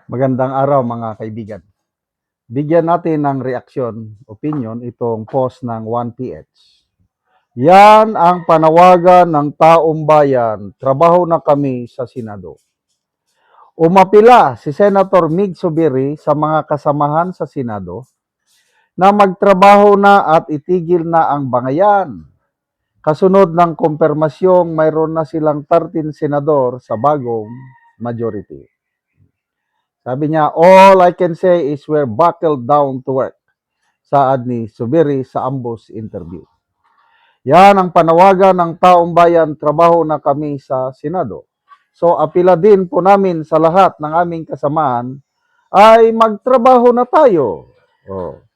Magandang araw mga kaibigan. Bigyan natin ng reaksyon, opinion, itong post ng 1PH. Yan ang panawagan ng taong bayan, trabaho na kami sa Senado. Umapila si Senator Mig Zubiri sa mga kasamahan sa Senado na magtrabaho na at itigil na ang bangayan. Kasunod ng kumpirmasyong mayroon na silang 13 senador sa bagong majority. Sabi niya, all I can say is we're buckled down to work. Saad ni Zubiri sa Ambos interview. Yan ang panawagan ng taong bayan, trabaho na kami sa Senado. So apila din po namin sa lahat ng aming kasamaan ay magtrabaho na tayo. Oh.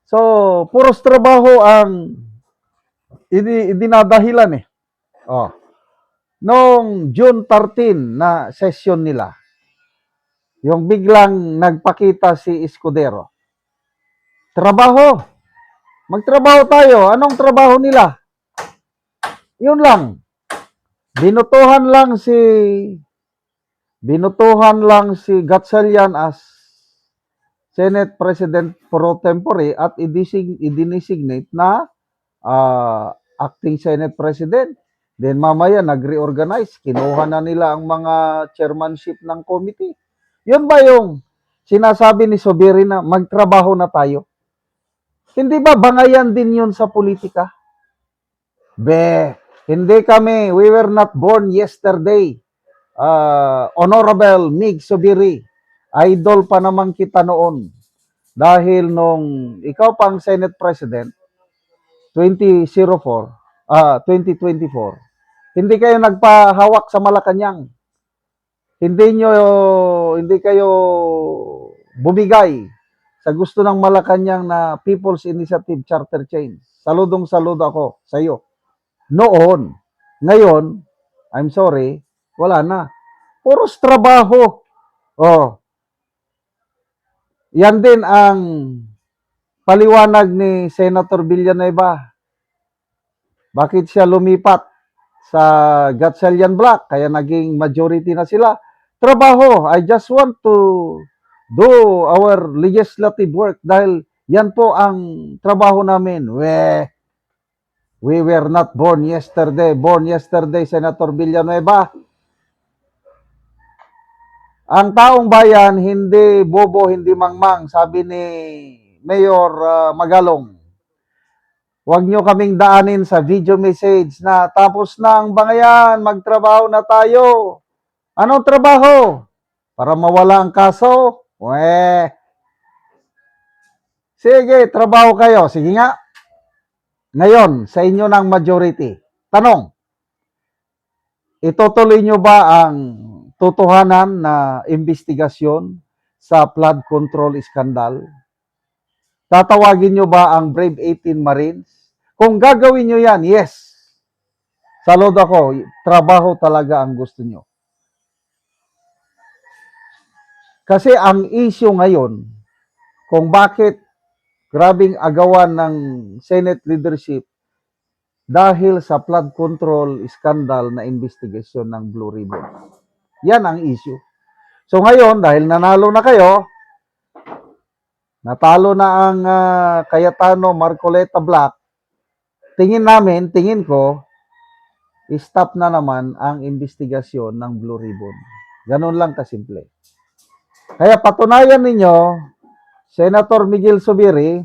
So puros trabaho ang idinadahilan eh. Oh. Noong June 13 na session nila, yung biglang nagpakita si Escudero. Trabaho. Magtrabaho tayo. Anong trabaho nila? Yun lang. Binutuhan lang si Gatchalian as Senate President pro tempore at idinesignate na acting Senate President. Then mamaya nag-reorganize, kinuha na nila ang mga chairmanship ng committee. Yun ba yung sinasabi ni Zubiri na magtrabaho na tayo? Hindi ba bangayan din yun sa politika? Hindi kami, we were not born yesterday. Honorable Mig Zubiri, idol pa naman kita noon. Dahil nung ikaw pang Senate President, 2024, hindi kayo nagpahawak sa Malacanang. Hindi kayo bumigay sa gusto ng Malacanang na People's Initiative Charter Change. Saludo ako sa iyo. Noon. Ngayon, I'm sorry, wala na. Puros trabaho. Oh. Yan din ang paliwanag ni Senator Villanueva. Bakit siya lumipat sa Gatchalian Block? Kaya naging majority na sila. Trabaho. I just want to do our legislative work dahil yan po ang trabaho namin. We were not born yesterday. Born yesterday, Senator Villanueva. Ang taong bayan, hindi bobo, hindi mangmang, sabi ni Mayor Magalong. Huwag nyo kaming daanin sa video message na tapos na ang bangayan, magtrabaho na tayo. Anong trabaho? Para mawala ang kaso? Sige, trabaho kayo. Sige nga. Ngayon, sa inyo ng majority. Tanong, itutuloy nyo ba ang totohanan na investigasyon sa flood control scandal? Tatawagin nyo ba ang Brave 18 Marines? Kung gagawin nyo yan, yes. Saludo ako, trabaho talaga ang gusto nyo. Kasi ang issue ngayon, kung bakit grabing agawan ng Senate leadership dahil sa flood control scandal na investigasyon ng Blue Ribbon. Yan ang issue. So ngayon, dahil nanalo na kayo, natalo na ang Cayetano Marcoleta Block, tingin ko, stop na naman ang investigasyon ng Blue Ribbon. Ganun lang kasimple. Kaya patunayan ninyo, Senator Miguel Zubiri,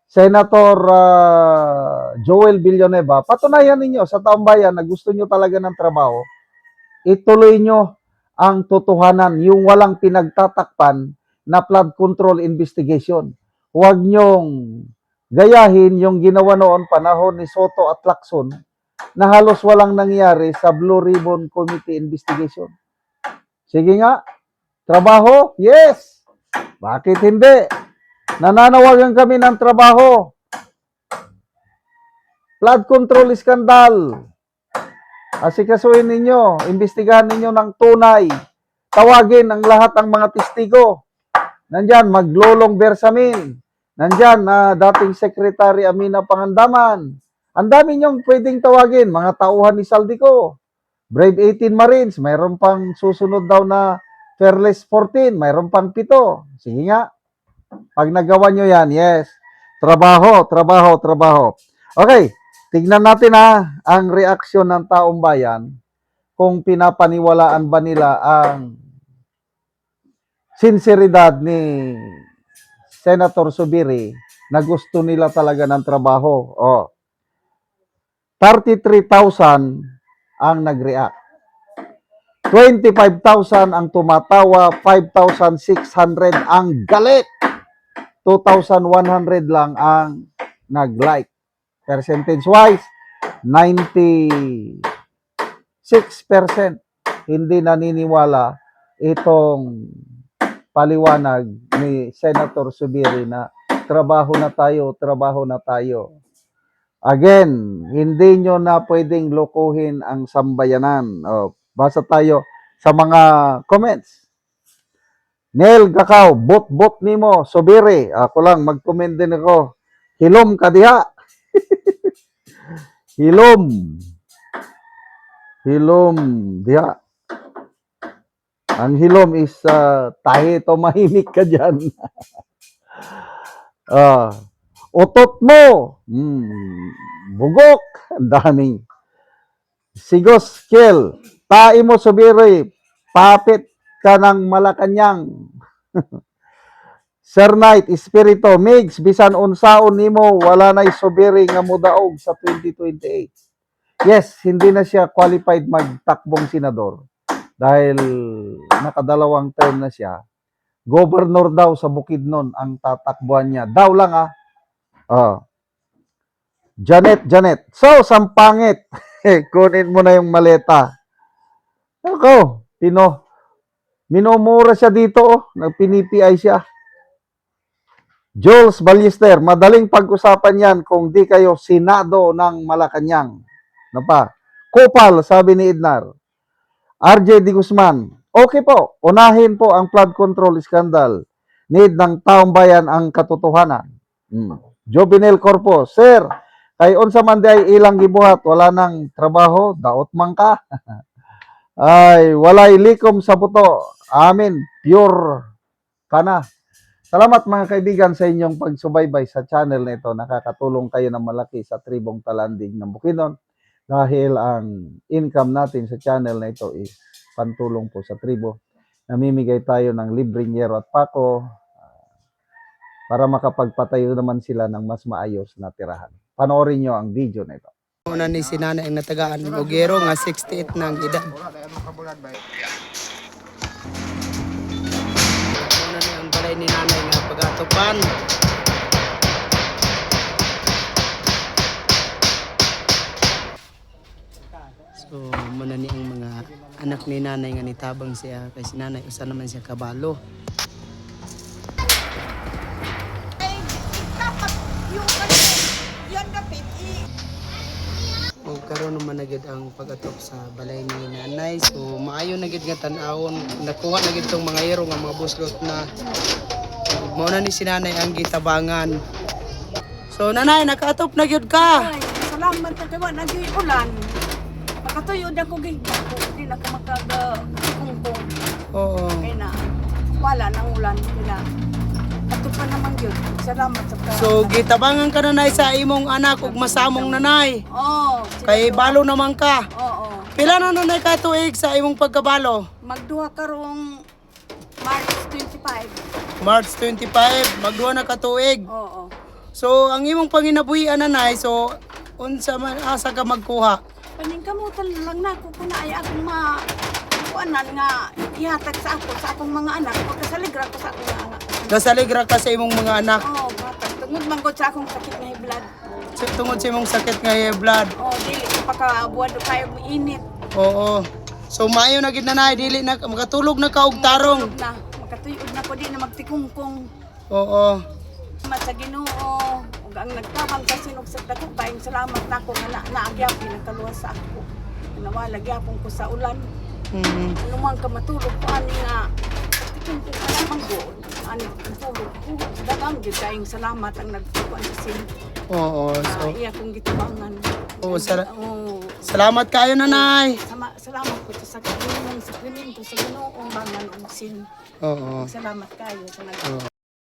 Senator Joel Villanueva, patunayan ninyo sa taong bayan na gusto nyo talaga ng trabaho, ituloy nyo ang totohanan, yung walang pinagtatakpan na flood control investigation. Huwag nyong gayahin yung ginawa noon panahon ni Soto at Lacson na halos walang nangyari sa Blue Ribbon Committee investigation. Sige nga, trabaho? Yes! Bakit hindi? Nananawagan kami ng trabaho. Flood control scandal. Asikasuhin ninyo, imbestigahan ninyo ng tunay. Tawagin ang lahat ng mga testigo. Nandyan, Maglolong Bersamin. Nandyan, dating Secretary Amina Pangandaman. Ang dami nyong pwedeng tawagin, mga tauhan ni Saldico. Brave 18 Marines, mayroon pang susunod daw na Fairless 14, mayroon pang 7. Sige nga. Pag nagawa nyo yan, yes. Trabaho, trabaho, trabaho. Okay, tignan natin ang reaksyon ng taong bayan kung pinapaniwalaan ba nila ang sinseridad ni Senator Zubiri na gusto nila talaga ng trabaho. 33,000 ang nag-react. 25,000 ang tumatawa, 5,600 ang galit. 2,100 lang ang nag-like. Percentage-wise, 96% hindi naniniwala itong paliwanag ni Senator Zubiri na trabaho na tayo, trabaho na tayo. Again, hindi nyo na pwedeng lokohin ang sambayanan. Basa tayo sa mga comments. Neil Gakaw, bot-bot nimo, Zubiri. Ako lang, mag-comment din ako. Hilom ka diha. Hilom. Hilom diha. Ang hilom is tahi to mahimik ka dyan. Utot mo. Bugok. Ang daming. Sigos kill. Tai mo Zubiri. Papit ka ng Malacanang. Sir Knight, Espirito, Migs, bisan unsaon nimo, wala na Zubiri nga mudaog sa 2028. Yes, hindi na siya qualified magtakbong senador dahil nakadalawang term na siya. Governor daw sa Bukidnon ang tatakbuhan niya. Daw lang Janet. So, sampangit. Kunin mo na yung maleta. Ako, minumura siya dito. Nagpini-PI siya. Jules Ballester, madaling pag-usapan yan kung di kayo Senado ng Malacanang. Ano pa? Kupal, sabi ni Idnar. RJ Di Guzman, okay po, unahin po ang flood control scandal. Need ng taong bayan ang katotohanan. Jovinel Corpo, Sir, kay unsa man di ay ilang gibuhat, wala nang trabaho, daot man ka. Ay, walay likom sa buto. Amin, pure kana. Salamat mga kaibigan sa inyong pagsubaybay sa channel na ito. Nakakatulong kayo ng malaki sa tribong Talandig ng Bukidnon dahil ang income natin sa channel na ito is pantulong po sa tribo. Namimigay tayo ng libreng yero at pako para makapagpatayo naman sila ng mas maayos na tirahan. Panoorin nyo ang video na ito. Una ni si Nanay ang natagaan ng Ugero nga 68 na ang edad. Una ni ang balay ni Nanay nga pagatupan. So, muna ni ang mga anak ni Nanay nga nitabang siya kay si Nanay usa naman siya kabalo. O karon naman na gid ang pag-atok sa balay ni Nanay. So maayo na gid nga tan-awon. Nakuha na gid tong mga yero nga mga buslot na. Mao na ni si Nanay ang gitabangan. So Nanay, nakaatop na gyud ka. Ay, salamat na kayo. Nag-ulan. Makatuyod ako gay. Hindi na ka magkagkungkong. Oo. Kaya na, wala nang ulan. Kaya ato pa naman yun. Salamat sa So gitabangan ka Nanay sa imong anak ug masamong Nanay. Oo. Kay balo naman ka. Oo. Pila na Nanay ka tuig sa imong pagkabalo? Magduha karong March 25. March 25, magduha na ka tuig. Oo. So ang imong panginabuhian Nanay, so unsa man asa ka magkuha? Paningkamutan lang na ako kung naaya akong kuanan nga ihatag sa ako, sa akong mga anak. Pagkasaligra ko sa akong mga anak. Kasaligra ka sa imong mga anak. Oo, hatag. Tungod man gud sa akong sakit na high-blood. Tungod sa imong sakit nga high blood. Oo, dili ko pakabuwan do kayo init. Oo. So maayo na gid Nanay, dili na makatulog na ka og tarong. Tulog na. Makatuyod na ko di na magtikungkong. Oo. Salamat sa Ginoo. Ug ang nagtabang sa sinugsad ako, kaayong salamat nako nga naagyaw pinakaluwas sa ako. Nawala gyapon ko sa ulan. Ano man ka matulog ko ani nga tikungkong ka lamang go. Ani matulog ko. Dagang gyud kaayong salamat ang nagtukuan sa sin. Oo, so Iya kong gitabangan. Oo, Oo. salamat kayo nanay. Salamat po sa krimen, sa Ginoo, bangan ang sin. Oo. Salamat kayo sa nag Oo.